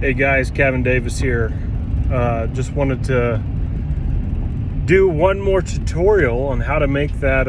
Hey guys, Kevin Davis here. Just wanted to do one more tutorial on how to make that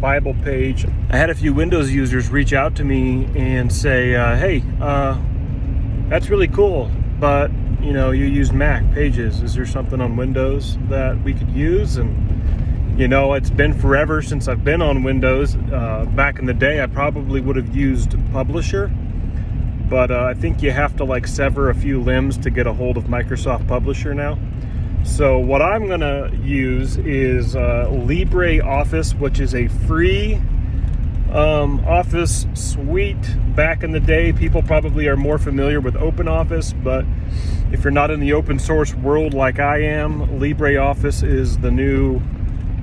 Bible page. I had a few Windows users reach out to me and say, hey, that's really cool, but you know, you use Mac Pages. Is there something on Windows that we could use? And you know, it's been forever since I've been on Windows. Back in the day, I probably would have used Publisher. But I think you have to like sever a few limbs to get a hold of Microsoft Publisher now. So what I'm gonna use is LibreOffice, which is a free Office suite. Back in the day, people probably are more familiar with OpenOffice, but if you're not in the open source world like I am, LibreOffice is the new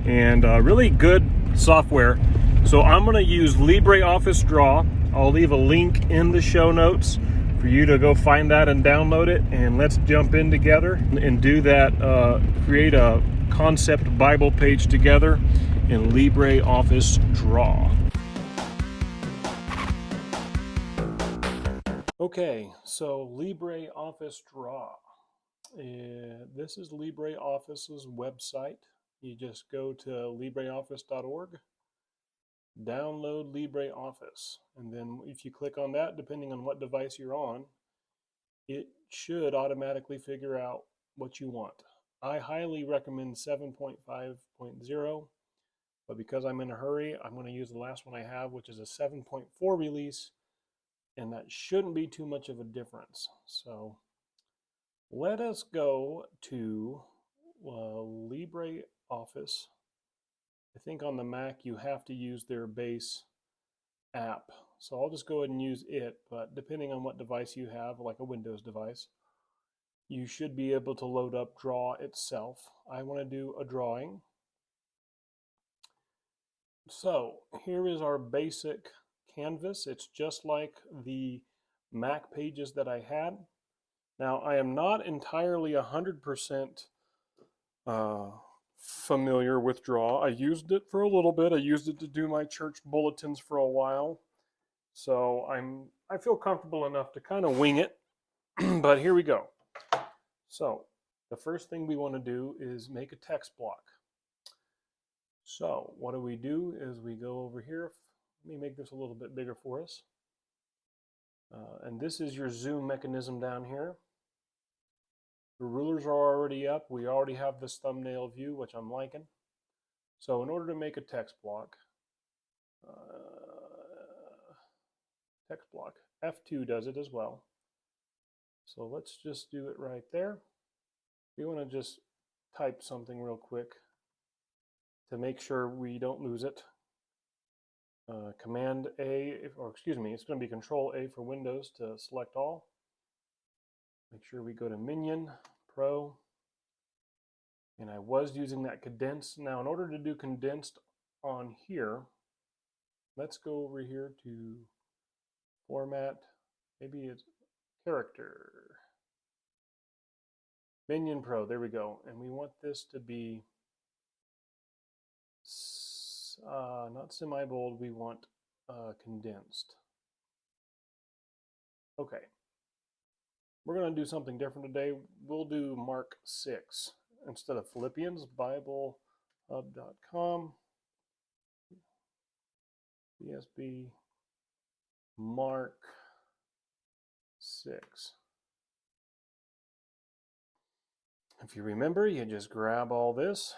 and really good software. So I'm gonna use LibreOffice Draw. I'll leave a link in the show notes for you to go find that and download it, and let's jump in together and do that, create a concept Bible page together in LibreOffice Draw. Okay, so LibreOffice Draw. This is LibreOffice's website. You just go to libreoffice.org. Download LibreOffice, and then if you click on that, depending on what device you're on, it should automatically figure out what you want. I highly recommend 7.5.0, but because I'm in a hurry, I'm going to use the last one I have, which is a 7.4 release, and that shouldn't be too much of a difference. So let us go to LibreOffice. I think on the Mac you have to use their base app. So I'll just go ahead and use it, but depending on what device you have, like a Windows device, you should be able to load up Draw itself. I want to do a drawing. So here is our basic canvas. It's just like the Mac pages that I had. Now I am not entirely 100% familiar with Draw. I used it for a little bit. I used it to do my church bulletins for a while. So I feel comfortable enough to kind of wing it. But here we go. So the first thing we want to do is make a text block. So what we do is we go over here. Let me make this a little bit bigger for us. And this is your zoom mechanism down here. The rulers are already up. We already have this thumbnail view, which I'm liking. So in order to make a text block, F2 does it as well. So let's just do it right there. We want to just type something real quick to make sure we don't lose it. Command A, or excuse me, it's going to be Control A for Windows to select all. Make sure we go to Minion, Pro, and I was using that condensed. Now in order to do condensed on here, let's go over here to Format, maybe it's Character, Minion Pro, there we go. And we want this to be not semi-bold, we want condensed. Okay. We're going to do something different today. We'll do Mark 6 instead of Philippians, BibleHub.com, BSB, Mark 6. If you remember, you just grab all this.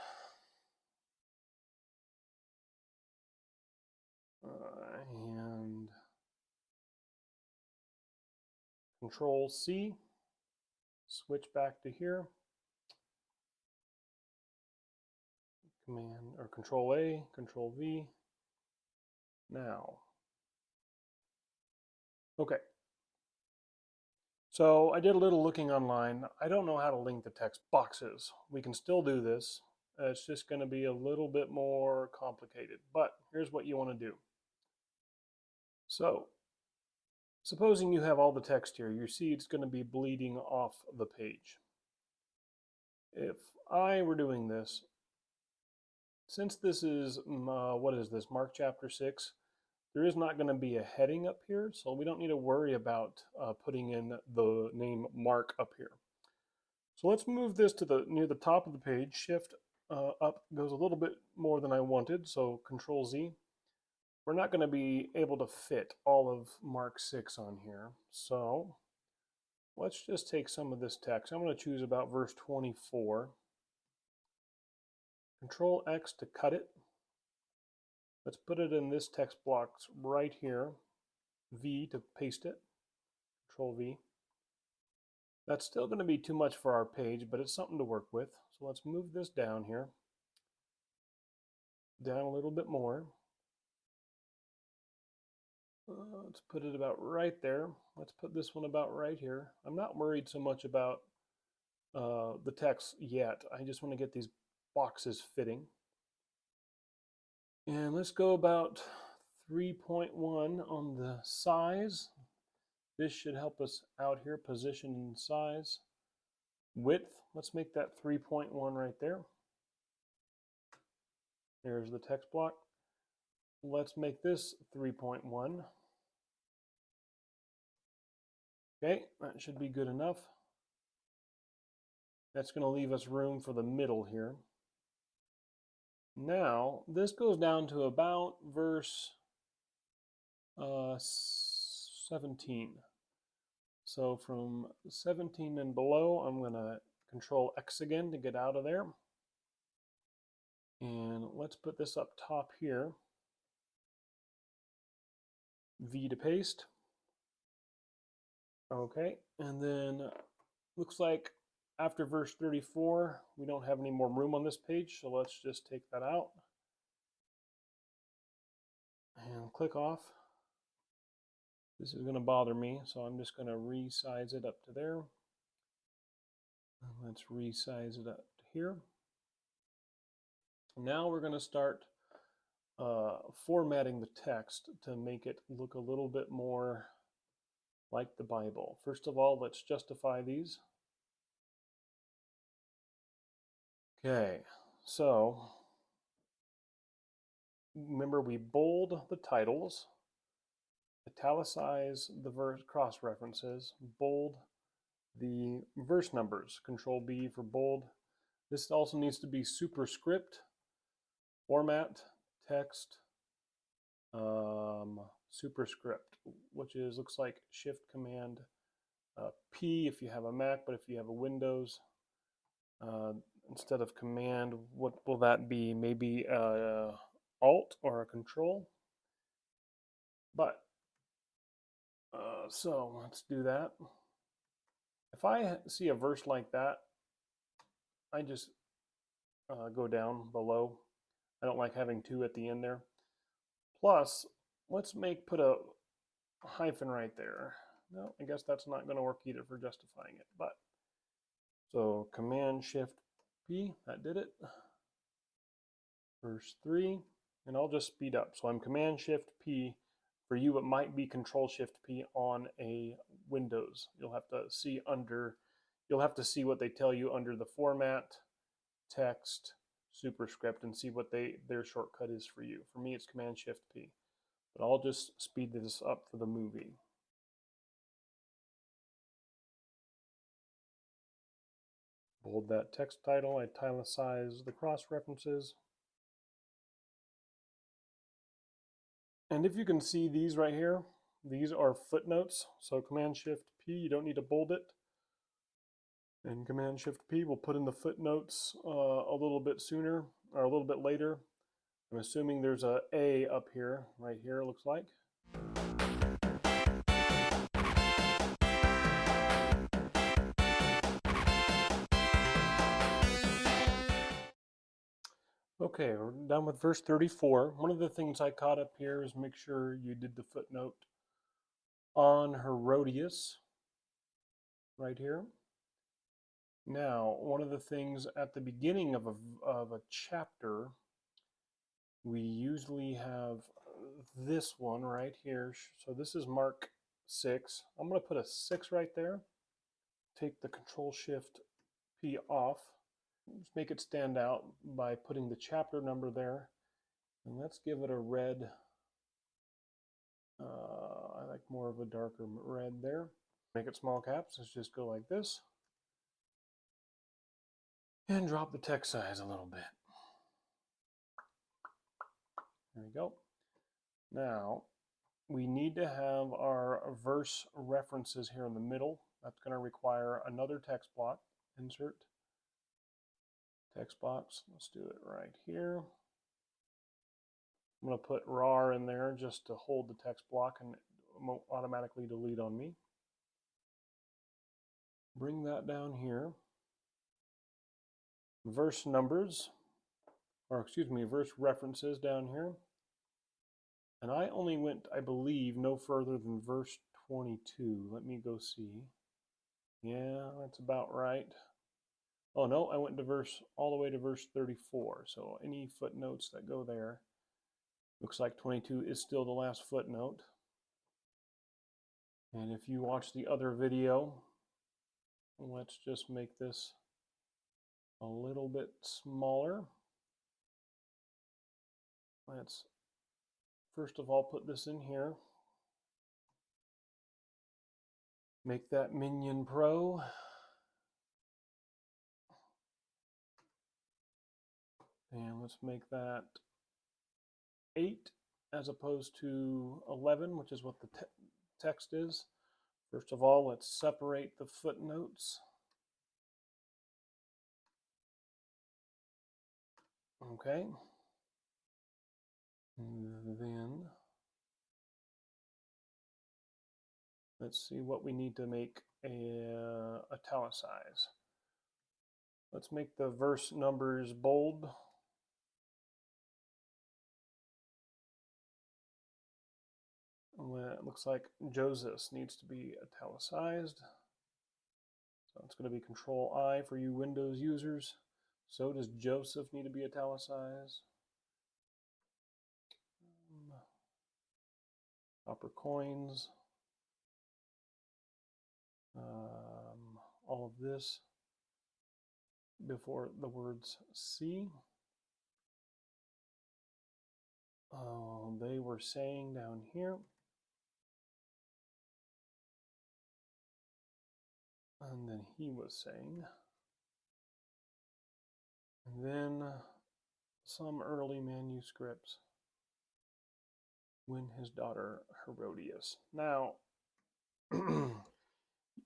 And Control C, switch back to here, Command or Control A, Control V. Now, okay. So I did a little looking online. I don't know how to link the text boxes. We can still do this. It's just going to be a little bit more complicated, but here's what you want to do. So supposing you have all the text here, you see it's going to be bleeding off the page. If I were doing this, since this is, what is this, Mark chapter 6, There is not going to be a heading up here, so we don't need to worry about putting in the name Mark up here. So let's move this to near the top of the page. Shift up goes a little bit more than I wanted, so Control Z. We're not going to be able to fit all of Mark 6 on here, so let's just take some of this text. I'm going to choose about verse 24. Control X to cut it. Let's put it in this text block right here. V to paste it. Control V. That's still going to be too much for our page, but it's something to work with. So let's move this down here. Down a little bit more. Let's put it about right there. Let's put this one about right here. I'm not worried so much about the text yet. I just want to get these boxes fitting. And let's go about 3.1 on the size. This should help us out here. Position and size. Width, let's make that 3.1 right there. There's the text block. Let's make this 3.1. Okay, that should be good enough. That's going to leave us room for the middle here. Now, this goes down to about verse 17. So from 17 and below, I'm going to Control X again to get out of there. And let's put this up top here. V to paste. Okay, and then looks like after verse 34, we don't have any more room on this page, so let's just take that out. And click off. This is going to bother me, so I'm just going to resize it up to there. And let's resize it up to here. Now we're going to start formatting the text to make it look a little bit more like the Bible. First of all, let's justify these. Okay, so remember we bold the titles, italicize the verse cross references, bold the verse numbers, Control B for bold. This also needs to be superscript, format, text, superscript, which is looks like Shift Command P if you have a Mac, but if you have a Windows, instead of Command, what will that be? Maybe Alt or a Control. But so let's do that. If I see a verse like that, I just go down below. I don't like having two at the end there. Plus, let's put a hyphen right there. No, I guess that's not going to work either for justifying it. But so Command Shift P, that did it. Verse 3, and I'll just speed up. So I'm Command Shift P. For you, it might be Control Shift P on a Windows. You'll have to see what they tell you under the format, text, superscript, and see what their shortcut is for you. For me, it's Command Shift P. But I'll just speed this up for the movie. Bold that text title, italicize the cross references. And if you can see these right here, these are footnotes. So Command Shift P, you don't need to bold it. And Command Shift P will put in the footnotes a little bit sooner or a little bit later. I'm assuming there's a A up here, right here, it looks like. Okay, we're done with verse 34. One of the things I caught up here is make sure you did the footnote on Herodias, right here. Now, one of the things at the beginning of a chapter, we usually have this one right here. So this is Mark 6. I'm going to put a 6 right there. Take the Control Shift P off. Just make it stand out by putting the chapter number there. And let's give it a red I like more of a darker red there. Make it small caps. Let's just go like this. And drop the text size a little bit. There we go. Now, we need to have our verse references here in the middle. That's going to require another text block. Insert text box. Let's do it right here. I'm going to put rar in there just to hold the text block and it won't automatically delete on me. Bring that down here. Verse numbers, or excuse me, verse references down here. And I only went, I believe, no further than verse 22. Let me go see. Yeah, that's about right. Oh no, I went to all the way to verse 34. So any footnotes that go there, looks like 22 is still the last footnote. And if you watch the other video, let's just make this a little bit smaller. Let's first of all put this in here. Make that Minion Pro. And let's make that 8 as opposed to 11, which is what the text is. First of all, let's separate the footnotes. Okay. And then let's see what we need to make a italicize. Let's make the verse numbers bold. It looks like Joseph needs to be italicized. So it's going to be Control I for you Windows users. So does Joseph need to be italicized? Copper coins. All of this before the words C. They were saying down here. And then he was saying. And then some early manuscripts when his daughter Herodias. Now,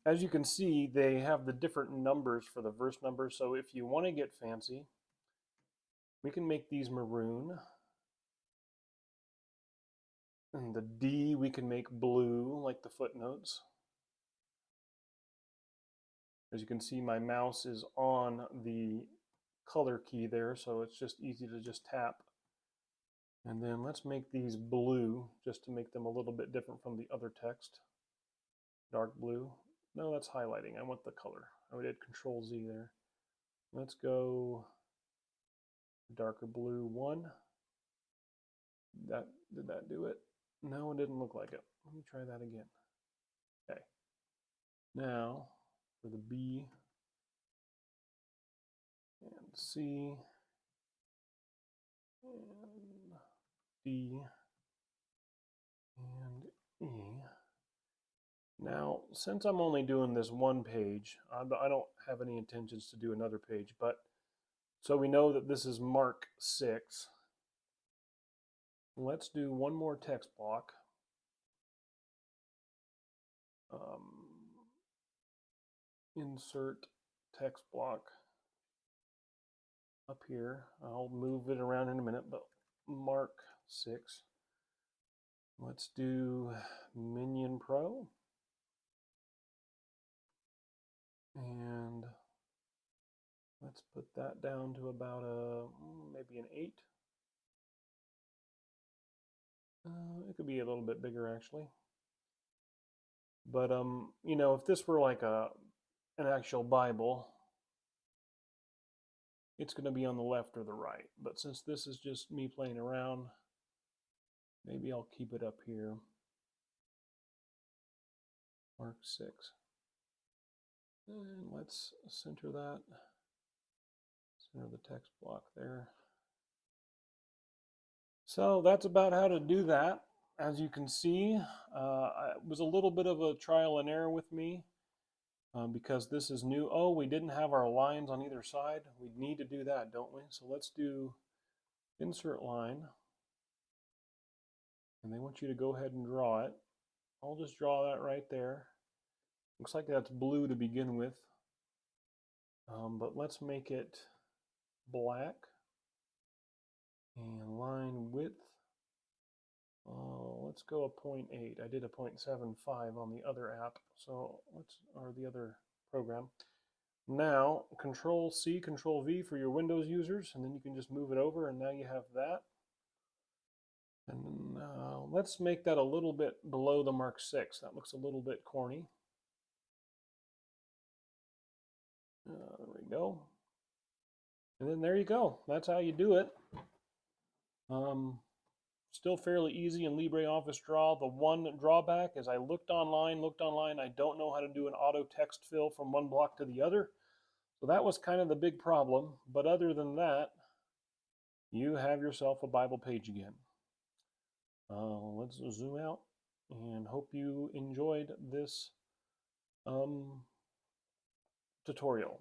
as you can see, they have the different numbers for the verse numbers. So if you want to get fancy, we can make these maroon. And the D we can make blue, like the footnotes. As you can see, my mouse is on the color key there, so it's just easy to just tap. And then let's make these blue, just to make them a little bit different from the other text. Dark blue. No, that's highlighting. I want the color. I did Control Z there. Let's go darker blue 1. Did that do it? No, it didn't look like it. Let me try that again. Okay. Now, for the B and C and D and E. Now, since I'm only doing this one page, I don't have any intentions to do another page, but so we know that this is Mark 6. Let's do one more text block. Insert text block up here. I'll move it around in a minute, but Mark 6. Let's do Minion Pro. And let's put that down to about maybe an 8. It could be a little bit bigger actually. But you know, if this were like an actual Bible, it's going to be on the left or the right. But since this is just me playing around, maybe I'll keep it up here. Mark 6. And let's center that. Center the text block there. So that's about how to do that. as you can see, it was a little bit of a trial and error with me because this is new. Oh, we didn't have our lines on either side. We need to do that, don't we? So let's do insert line. And they want you to go ahead and draw it. I'll just draw that right there. Looks like that's blue to begin with. But let's make it black. And line width. Let's go a 0.8. I did a 0.75 on the other app, or the other program. Now, Control C, Control V for your Windows users, and then you can just move it over, and now you have that. And let's make that a little bit below the Mark 6. That looks a little bit corny. There we go. And then there you go. That's how you do it. Still fairly easy in LibreOffice Draw. The one drawback is I looked online. I don't know how to do an auto text fill from one block to the other. So that was kind of the big problem. But other than that, you have yourself a Bible page again. Let's zoom out and hope you enjoyed this tutorial.